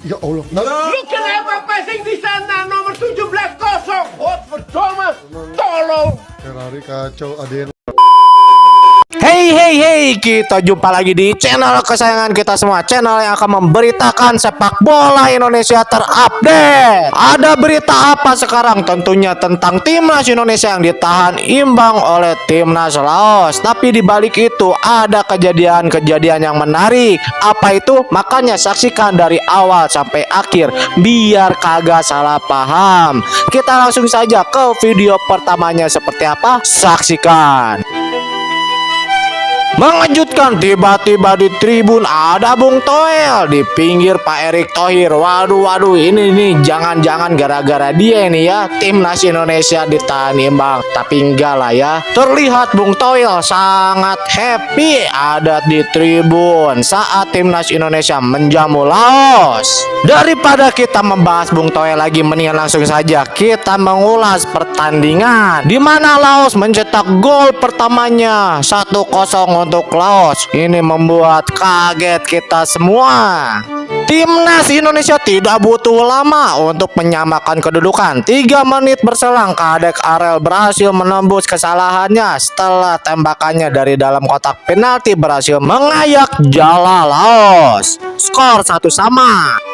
Ya Allah. Lu kenapa passing di sana nomor 17 kosong? Oh, percuma. Tolong. Ferrari kacau Aden. Hey, kita jumpa lagi di channel kesayangan kita semua, channel yang akan memberitakan sepak bola Indonesia terupdate. Ada berita apa sekarang? Tentunya tentang timnas Indonesia yang ditahan imbang oleh timnas Laos. Tapi di balik itu ada kejadian-kejadian yang menarik. Apa itu? Makanya saksikan dari awal sampai akhir biar kagak salah paham. Kita langsung saja ke video pertamanya, seperti apa? Saksikan. Mengejutkan, tiba-tiba di tribun ada Bung Toel di pinggir Pak Erick Thohir. Waduh, ini nih jangan-jangan gara-gara dia ini ya timnas Indonesia ditahan imbang. Tapi enggak lah ya. Terlihat Bung Toel sangat happy ada di tribun saat timnas Indonesia menjamu Laos. Daripada kita membahas Bung Toel lagi, mendingan langsung saja kita mengulas pertandingan di mana Laos mencetak gol pertamanya 1-0 untuk Laos. Ini membuat kaget kita semua. Timnas Indonesia tidak butuh lama untuk menyamakan kedudukan. 3 menit berselang, Kadek Arel berhasil menembus kesalahannya setelah tembakannya dari dalam kotak penalti berhasil mengayak jala Laos. Skor 1-1.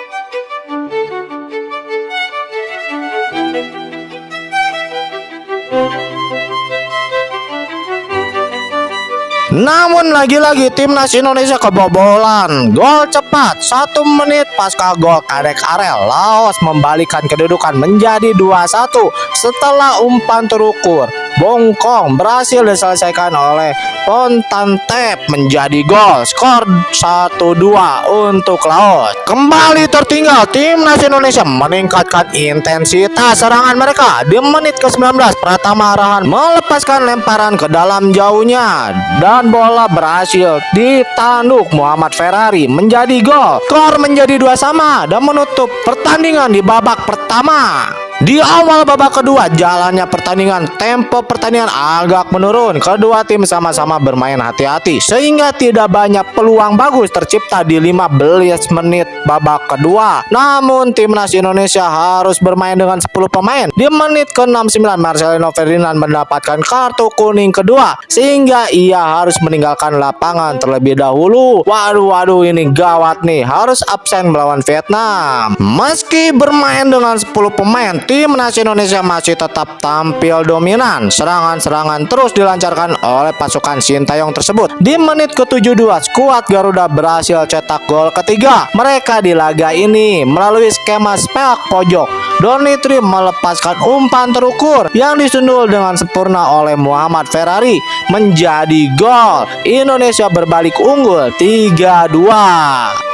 Namun lagi-lagi timnas Indonesia kebobolan gol cepat 1 menit pasca gol Kadek Arel. Laos membalikan kedudukan menjadi 2-1 setelah umpan terukur. Bongkong berhasil diselesaikan oleh Pontantep menjadi gol. Skor 1-2 untuk Laos. Kembali tertinggal, timnas Indonesia meningkatkan intensitas serangan mereka. Di menit ke-19, Pratama Arahan melepaskan lemparan ke dalam jauhnya dan bola berhasil ditanduk Muhammad Ferrari menjadi gol. Skor menjadi 2-2 dan menutup pertandingan di babak pertama. Di awal babak kedua, jalannya pertandingan, tempo pertandingan agak menurun. Kedua tim sama-sama bermain hati-hati sehingga tidak banyak peluang bagus tercipta di 15 menit babak kedua. Namun timnas Indonesia harus bermain dengan 10 pemain. Di menit ke-69, Marcelino Ferdinand mendapatkan kartu kuning kedua sehingga ia harus meninggalkan lapangan terlebih dahulu. Waduh, ini gawat nih, harus absen melawan Vietnam. Meski bermain dengan 10 pemain, timnas Indonesia masih tetap tampil dominan. Serangan-serangan terus dilancarkan oleh pasukan Sintayong tersebut. Di menit ke-72, skuad Garuda berhasil cetak gol ketiga mereka di laga ini melalui skema spek pojok. Donitri melepaskan umpan terukur yang disundul dengan sempurna oleh Muhammad Ferrari menjadi gol. Indonesia berbalik unggul 3-2.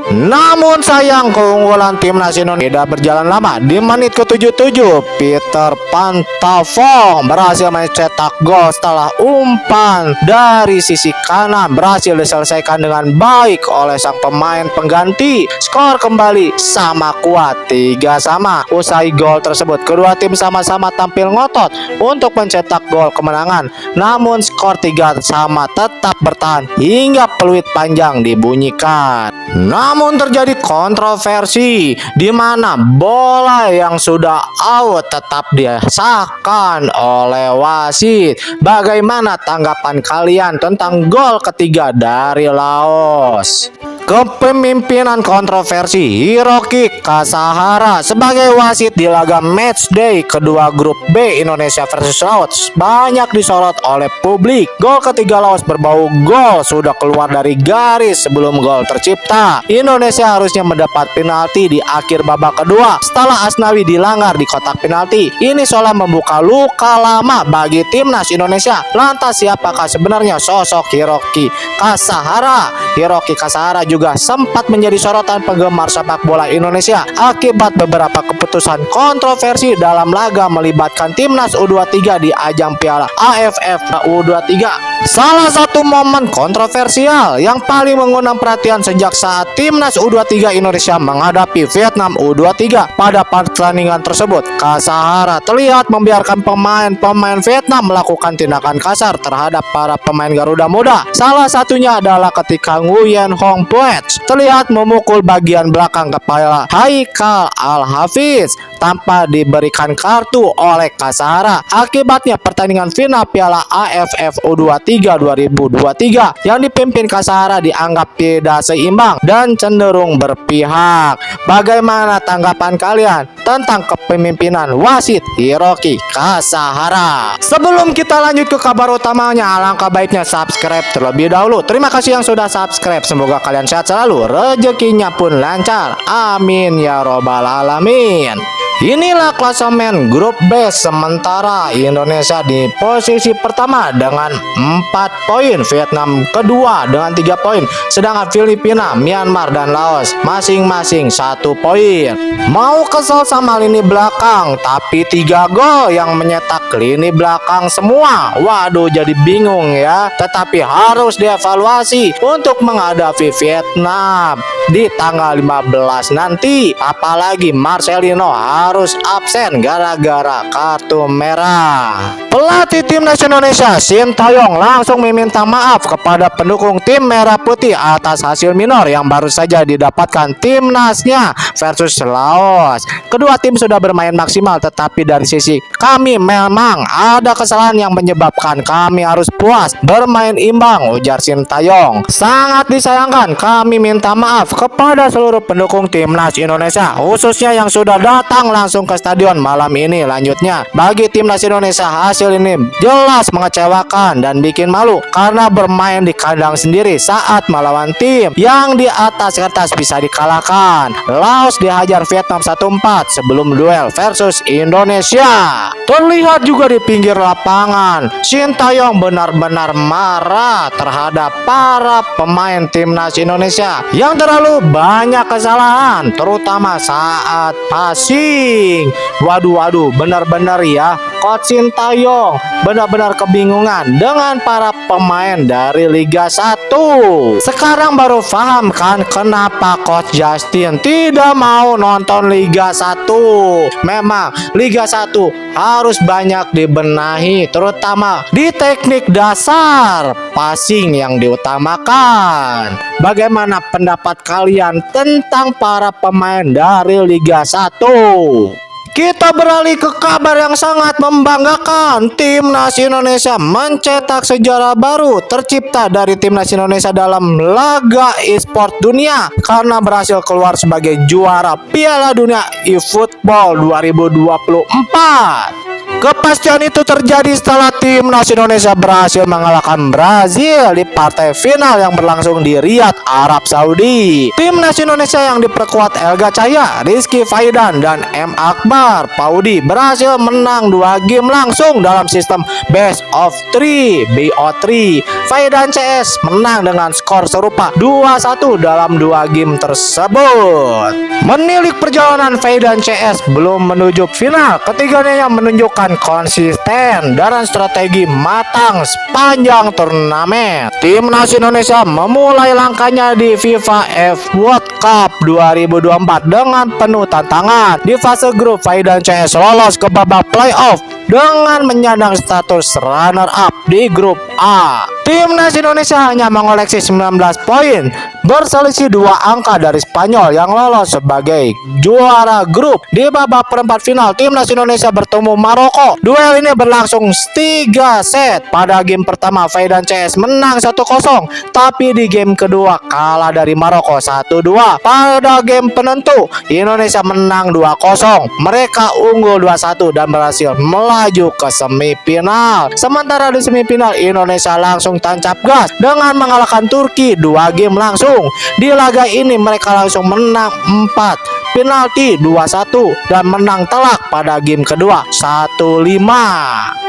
Namun sayang, keunggulan timnas Indonesia tidak berjalan lama. Di menit ke-77, Peter Pantavong berhasil mencetak gol setelah umpan dari sisi kanan berhasil diselesaikan dengan baik oleh sang pemain pengganti. Skor kembali sama kuat 3-3. Usai gol tersebut, kedua tim sama-sama tampil ngotot untuk mencetak gol kemenangan. Namun skor 3-3 tetap bertahan hingga peluit panjang dibunyikan. Namun terjadi kontroversi di mana bola yang sudah out tetap disahkan oleh wasit. Bagaimana tanggapan kalian tentang gol ketiga dari Laos? Kepemimpinan kontroversi Hiroki Kasahara sebagai wasit di laga matchday kedua grup B Indonesia versus Laos banyak disorot oleh publik. Gol ketiga Laos berbau gol sudah keluar dari garis sebelum gol tercipta. Indonesia harusnya mendapat penalti di akhir babak kedua setelah Asnawi dilanggar di kotak penalti. Ini seolah membuka luka lama bagi timnas Indonesia. Lantas siapakah sebenarnya sosok Hiroki Kasahara? Hiroki Kasahara juga sempat menjadi sorotan penggemar sepak bola Indonesia akibat beberapa keputusan kontroversi dalam laga melibatkan timnas U23 di ajang Piala AFF U23. Salah satu momen kontroversial yang paling mengundang perhatian sejak saat timnas U23 Indonesia menghadapi Vietnam U23. Pada pertandingan tersebut, Kasahara terlihat membiarkan pemain-pemain Vietnam melakukan tindakan kasar terhadap para pemain Garuda Muda. Salah satunya adalah ketika Nguyen Hong Po Boetz terlihat memukul bagian belakang kepala Haikal Al-Hafiz tanpa diberikan kartu oleh Kasahara. Akibatnya pertandingan final Piala AFF U23 2023 yang dipimpin Kasahara dianggap tidak seimbang dan cenderung berpihak. Bagaimana tanggapan kalian tentang kepemimpinan wasit Hiroki Kasahara? Sebelum kita lanjut ke kabar utamanya, alangkah baiknya subscribe terlebih dahulu. Terima kasih yang sudah subscribe. Semoga kalian sehat selalu, rezekinya pun lancar. Amin ya robbal alamin. Inilah klasemen grup B sementara Indonesia di posisi pertama dengan 4 poin, Vietnam kedua dengan 3 poin, sedangkan Filipina, Myanmar dan Laos masing-masing 1 poin. Mau kesel sama lini belakang, tapi 3 gol yang menyetak lini belakang semua. Waduh, jadi bingung ya. Tetapi harus dievaluasi untuk menghadapi Vietnam di tanggal 15 nanti. Apalagi Marcelino harus absen gara-gara kartu merah. Pelatih timnas Indonesia Sintayong langsung meminta maaf kepada pendukung tim merah putih atas hasil minor yang baru saja didapatkan timnasnya versus Laos. Kedua tim sudah bermain maksimal, tetapi dari sisi kami memang ada kesalahan yang menyebabkan kami harus puas bermain imbang, ujar Sintayong. Sangat disayangkan, kami minta maaf kepada seluruh pendukung timnas Indonesia, khususnya yang sudah datang langsung ke stadion malam ini. Lanjutnya, bagi timnas Indonesia hasil ini jelas mengecewakan dan bikin malu karena bermain di kandang sendiri saat melawan tim yang di atas kertas bisa dikalahkan. Laos dihajar Vietnam 1-4 sebelum duel versus Indonesia. Terlihat juga di pinggir lapangan, Sintayong benar-benar marah terhadap para pemain timnas Indonesia yang terlalu banyak kesalahan, terutama saat passing. Waduh, benar-benar ya, Coach Sintayong benar-benar kebingungan dengan para pemain dari Liga 1. Sekarang baru paham kan kenapa Coach Justin tidak mau nonton Liga 1. Memang Liga 1 harus banyak dibenahi, terutama di teknik dasar passing yang diutamakan. Bagaimana pendapat kalian tentang para pemain dari Liga 1? Kita beralih ke kabar yang sangat membanggakan. Timnas Indonesia mencetak sejarah baru tercipta dari Timnas Indonesia dalam laga e-sport dunia karena berhasil keluar sebagai juara Piala Dunia eFootball 2024. Kepastian itu terjadi setelah timnas Indonesia berhasil mengalahkan Brazil di partai final yang berlangsung di Riyadh, Arab Saudi. Timnas Indonesia yang diperkuat Elga Cahya, Rizky Faidan, dan M. Akbar Paudi berhasil menang 2 game langsung dalam sistem Best of 3 (BO3). Faidan CS menang dengan skor serupa 2-1 dalam 2 game tersebut. Menilik perjalanan Faidan CS belum menuju final, ketiganya yang menunjukkan konsisten dan strategi matang sepanjang turnamen. Timnas Indonesia memulai langkahnya di FIFA F World Cup 2024 dengan penuh tantangan. Di fase grup, Faidan CS lolos ke babak playoff dengan menyandang status runner up di grup A. Timnas Indonesia hanya mengoleksi 19 poin, berselisih 2 angka dari Spanyol yang lolos sebagai juara grup. Di babak perempat final, Timnas Indonesia bertemu Maroko. Duel ini berlangsung 3 set. Pada game pertama, Faidan CS menang 1-0, tapi di game kedua kalah dari Maroko 1-2. Pada game penentu, Indonesia menang 2-0. Mereka unggul 2-1 dan berhasil melaju ke semifinal. Sementara di semifinal, Indonesia langsung tancap gas dengan mengalahkan Turki 2 game langsung. Di laga ini mereka langsung menang 4 penalti 2-1 dan menang telak pada game kedua 1-5.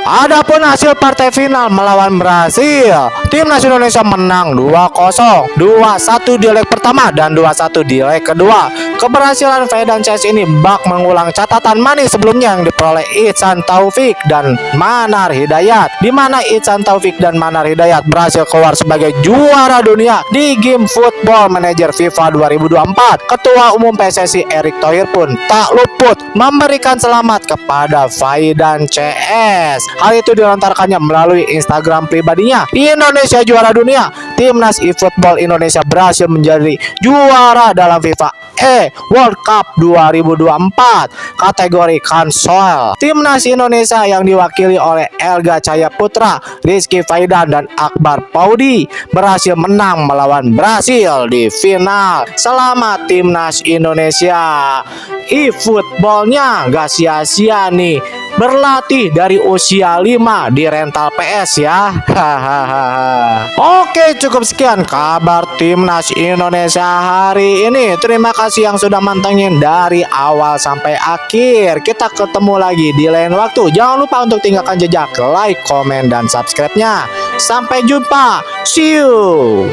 Adapun hasil partai final melawan Brasil, Timnas Indonesia menang 2-0, 2-1 di leg pertama dan 2-1 di leg kedua. Keberhasilan Faidan CS ini bak mengulang catatan manis sebelumnya yang diperoleh Ihsan Taufik dan Manar Hidayat, di mana Ihsan Taufik dan Manar Hidayat berhasil keluar sebagai juara dunia di game Football Manager FIFA 2024. Ketua Umum PSSI Erick Thohir pun tak luput memberikan selamat kepada Faidan CS. Hal itu dilontarkannya melalui Instagram pribadinya. Indonesia juara dunia. Timnas eFootball Indonesia berhasil menjadi juara dalam FIFA World Cup 2024 kategori konsol. Timnas Indonesia yang diwakili oleh Elga Cahaya Putra, Rizky Faidan dan Akbar Paudi berhasil menang melawan Brasil di final. Selamat Timnas Indonesia. eFootballnya gak sia-sia nih, berlatih dari usia 5 di rental PS ya. Oke, cukup sekian kabar Timnas Indonesia hari ini. Terima kasih yang sudah mantengin dari awal sampai akhir. Kita ketemu lagi di lain waktu. Jangan lupa untuk tinggalkan jejak like, komen, dan subscribe-nya. Sampai jumpa. See you.